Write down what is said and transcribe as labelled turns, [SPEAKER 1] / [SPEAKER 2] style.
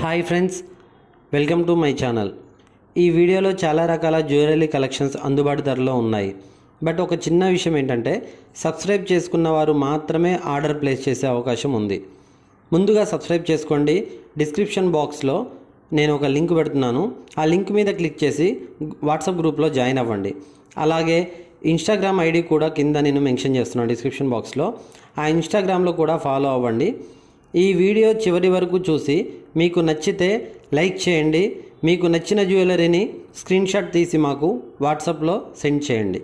[SPEAKER 1] Hi friends, welcome to my channel. ఈ వీడియోలో చాలా రకాల జ్యువెలరీ కలెక్షన్స్ అందుబాటు ధరలో ఉన్నాయి. బట్ ఒక చిన్న విషయం ఏంటంటే సబ్స్క్రైబ్ చేసుకున్న వారు మాత్రమే ఆర్డర్ ప్లేస్ చేసే అవకాశం ఉంది. ముందుగా సబ్స్క్రైబ్ చేసుకోండి. డిస్క్రిప్షన్ బాక్స్లో నేను ఒక లింక్ పెడుతున్నాను. ఆ లింక్ మీద క్లిక్ చేసి వాట్సాప్ గ్రూప్లో జాయిన్ అవ్వండి. అలాగే ఇన్స్టాగ్రామ్ ఐడి కూడా కింద నేను మెన్షన్ చేస్తున్నాను డిస్క్రిప్షన్ బాక్స్లో. ఆ ఇన్స్టాగ్రామ్లో కూడా ఫాలో అవ్వండి. ఈ వీడియో చివరి వరకు చూసి మీకు నచ్చితే లైక్ చేయండి. మీకు నచ్చిన జ్యువెలరీని స్క్రీన్ షాట్ తీసి మాకు వాట్సాప్లో సెండ్ చేయండి.